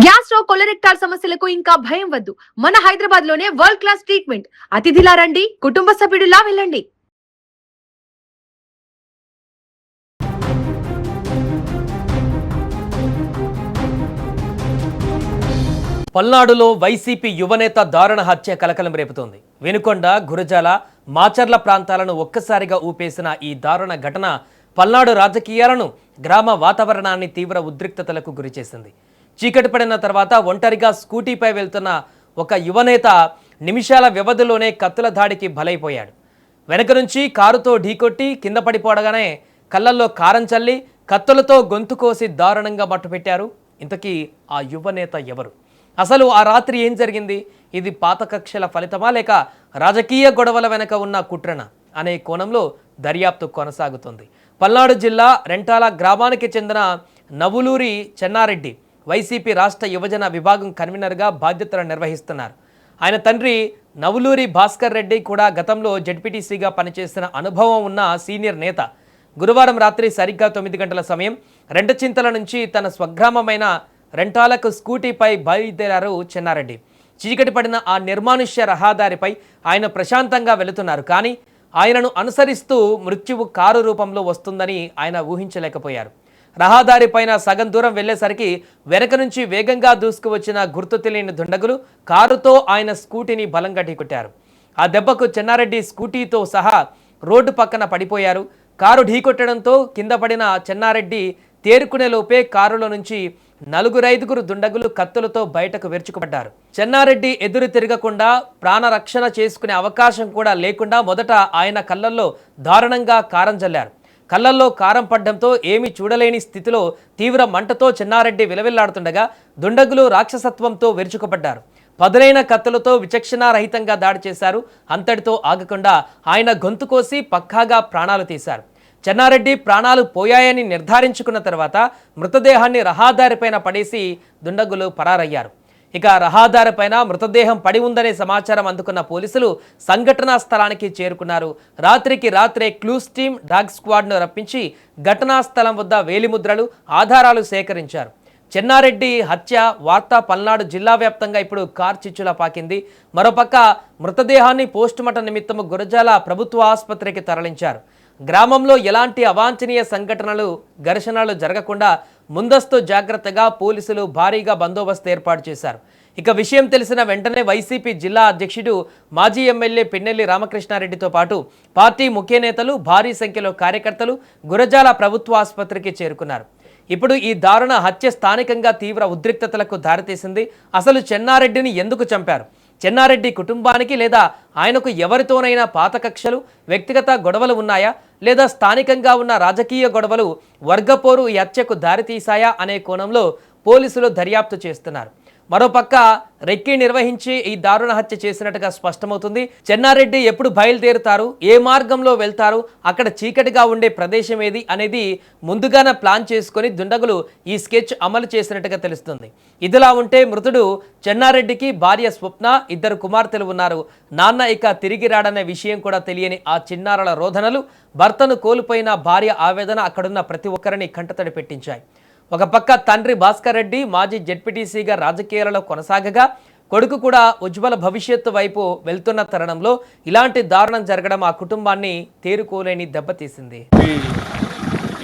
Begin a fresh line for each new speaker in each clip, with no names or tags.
Gastro కొలరెక్టాల్ సమస్యలకు ఇంకా భయం వద్దు. మన హైదరాబాద్ లోనే వరల్డ్ క్లాస్ ట్రీట్మెంట్. అతిథిలా రండి, కుటుంబ సభ్యుడిలా వెళ్ళండి.
పల్నాడులో వైసీపీ యువనేత దారుణ హత్య కలకలం రేపుతోంది. వెనుకొండ, గురజాల, మాచర్ల ప్రాంతాలను ఒక్కసారిగా ఊపేసిన ఈ దారుణ ఘటన పల్నాడు రాజకీయాలను, గ్రామ వాతావరణాన్ని తీవ్ర ఉద్రిక్తతలకు గురిచేసింది. చీకటి పడిన తర్వాత ఒంటరిగా స్కూటీపై వెళ్తున్న ఒక యువనేత నిమిషాల వ్యవధిలోనే కత్తుల దాడికి బలైపోయాడు. వెనక నుంచి కారుతో ఢీకొట్టి కింద పడిపోవడగానే కళ్ళల్లో కారం చల్లి కత్తులతో గొంతు కోసి దారుణంగా మట్టుపెట్టారు. ఇంతకీ ఆ యువనేత ఎవరు? అసలు ఆ రాత్రి ఏం జరిగింది? ఇది పాత కక్షల ఫలితమా లేక రాజకీయ గొడవల వెనక ఉన్న కుట్రన అనే కోణంలో దర్యాప్తు కొనసాగుతుంది. పల్నాడు జిల్లా రెంటాల గ్రామానికి చెందిన నవులూరి చెన్నారెడ్డి వైసీపీ రాష్ట్ర యువజన విభాగం కన్వీనర్గా బాధ్యతలు నిర్వహిస్తున్నారు. ఆయన తండ్రి నవులూరి భాస్కర్ రెడ్డి కూడా గతంలో జెడ్పీటీసీగా పనిచేసిన అనుభవం ఉన్న సీనియర్ నేత. గురువారం రాత్రి సరిగ్గా 9 గంటల సమయం రెంటచింతల నుంచి తన స్వగ్రామమైన రెంటాలకు స్కూటీపై బయలుదేరారు చెన్నారెడ్డి. చీకటి పడిన ఆ నిర్మానుష్య రహదారిపై ఆయన ప్రశాంతంగా వెళుతున్నారు. కానీ ఆయనను అనుసరిస్తూ మృత్యువు కారు రూపంలో వస్తుందని ఆయన ఊహించలేకపోయారు. రహదారి పైన సగం దూరం వెళ్లేసరికి వెనక నుంచి వేగంగా దూసుకువచ్చిన గుర్తు తెలియని దుండగులు కారుతో ఆయన స్కూటీని బలంగా ఢీకొట్టారు. ఆ దెబ్బకు చెన్నారెడ్డి స్కూటీతో సహా రోడ్డు పక్కన పడిపోయారు. కారు ఢీకొట్టడంతో కింద పడిన చెన్నారెడ్డి తేరుకునే లోపే కారులో నుంచి 4-5 దుండగులు కత్తులతో బయటకు విరుచుకుపడ్డారు. చెన్నారెడ్డి ఎదురు తిరగకుండా ప్రాణరక్షణ చేసుకునే అవకాశం కూడా లేకుండా మొదట ఆయన కళ్ళల్లో దారుణంగా కారం జల్లారు. కళ్ళల్లో కారం పడ్డంతో ఏమీ చూడలేని స్థితిలో తీవ్ర మంటతో చెన్నారెడ్డి విలవిల్లాడుతుండగా దుండగులు రాక్షసత్వంతో విరుచుకుపడ్డారు. పదులైన కత్తులతో విచక్షణారహితంగా దాడి చేశారు. అంతటితో ఆగకుండా ఆయన గొంతు కోసి పక్కాగా ప్రాణాలు తీశారు. చెన్నారెడ్డి ప్రాణాలు పోయాయని నిర్ధారించుకున్న తర్వాత మృతదేహాన్ని రహదారిపైన పడేసి దుండగులు పరారయ్యారు. ఇక రహదారిపైన మృతదేహం పడి ఉందనే సమాచారం అందుకున్న పోలీసులు సంఘటనా స్థలానికి చేరుకున్నారు. రాత్రికి రాత్రే క్లూస్ టీమ్, డాగ్ స్క్వాడ్ను రప్పించి ఘటనా స్థలం వద్ద వేలిముద్రలు, ఆధారాలు సేకరించారు. చెన్నారెడ్డి హత్య వార్త పల్నాడు జిల్లా వ్యాప్తంగా ఇప్పుడు కార్చిచ్చులా పాకింది. మరోపక్క మృతదేహాన్ని పోస్టుమార్టం నిమిత్తము గురజాల ప్రభుత్వ ఆసుపత్రికి తరలించారు. గ్రామంలో ఎలాంటి అవాంఛనీయ సంఘటనలు, ఘర్షణలు జరగకుండా ముందస్తు జాగ్రత్తగా పోలీసులు భారీగా బందోబస్తు ఏర్పాటు చేశారు. ఇక విషయం తెలిసిన వెంటనే వైసీపీ జిల్లా అధ్యక్షుడు, మాజీ ఎమ్మెల్యే పిన్నెల్లి రామకృష్ణారెడ్డితో పాటు పార్టీ ముఖ్య నేతలు, భారీ సంఖ్యలో కార్యకర్తలు గురజాల ప్రభుత్వ ఆసుపత్రికి చేరుకున్నారు. ఇప్పుడు ఈ దారుణ హత్య స్థానికంగా తీవ్ర ఉద్రిక్తతలకు దారితీసింది. అసలు చెన్నారెడ్డిని ఎందుకు చంపారు? చెన్నారెడ్డి కుటుంబానికి లేదా ఆయనకు ఎవరితోనైనా పాత కక్షలు, వ్యక్తిగత గొడవలు ఉన్నాయా? లేదా స్థానికంగా ఉన్న రాజకీయ గొడవలు, వర్గపోరు ఈ హత్యకు దారితీశాయా అనే కోణంలో పోలీసులు దర్యాప్తు చేస్తున్నారు. మరోపక్క రెక్కి నిర్వహించి ఈ దారుణ హత్య చేసినట్టుగా స్పష్టమవుతుంది. చెన్నారెడ్డి ఎప్పుడు బయలుదేరుతారు, ఏ మార్గంలో వెళ్తారు, అక్కడ చీకటిగా ఉండే ప్రదేశం ఏది అనేది ముందుగానే ప్లాన్ చేసుకుని దుండగులు ఈ స్కెచ్ అమలు చేసినట్టుగా తెలుస్తుంది. ఇదిలా ఉంటే మృతుడు చెన్నారెడ్డికి భార్య స్వప్న, 2 కుమార్తెలు ఉన్నారు. నాన్న ఇక తిరిగి రాడనే విషయం కూడా తెలియని ఆ చిన్నారుల రోదనలు, భర్తను కోల్పోయిన భార్య ఆవేదన అక్కడున్న ప్రతి ఒక్కరిని కంటతడి పెట్టించాయి. ఒక పక్క తండ్రి భాస్కర్ రెడ్డి మాజీ జెడ్పీటీసీగా రాజకీయాలలో కొనసాగగా కొడుకు కూడా ఉజ్వల భవిష్యత్తు వైపు వెళ్తున్న తరుణంలో ఇలాంటి దారుణం జరగడం ఆ కుటుంబాన్ని తేరుకోలేని దెబ్బతీసింది.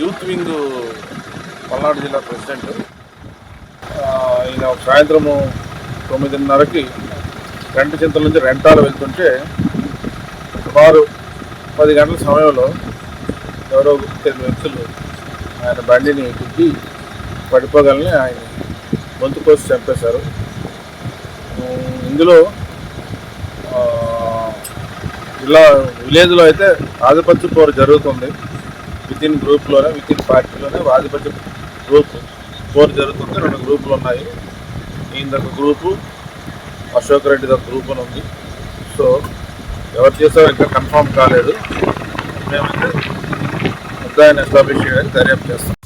యూత్ వింగ్ పల్నాడు జిల్లా ప్రెసిడెంట్ ఈయన సాయంత్రము 9:30కి రెంటచింతల నుంచి రెంటాలు వెళ్తుంటే సుమారు 10 గంటల సమయంలో ఎవరో 10 వ్యక్తులు ఆయన బండిని గుద్ది పడిపోగలని ఆయన గొంతు కోసి చంపేశారు. ఇందులో ఇలా విలేజ్లో అయితే ఆధిపత్య పోరు జరుగుతుంది. వితిన్ గ్రూప్లోనే, వితిన్ పార్టీలోనే ఆధిపత్య పోరు జరుగుతుంది. 2 గ్రూపులు ఉన్నాయి. ఈయనదొక గ్రూపు, అశోక్ రెడ్డిది ఒక గ్రూప్ అని ఉంది. సో ఎవరు చేస్తారో ఇంకా కన్ఫర్మ్ కాలేదు. మేమైతే ముద్దాయిని ఎస్టాబ్లిష్ చేయడానికి దర్యాప్తు చేస్తాం.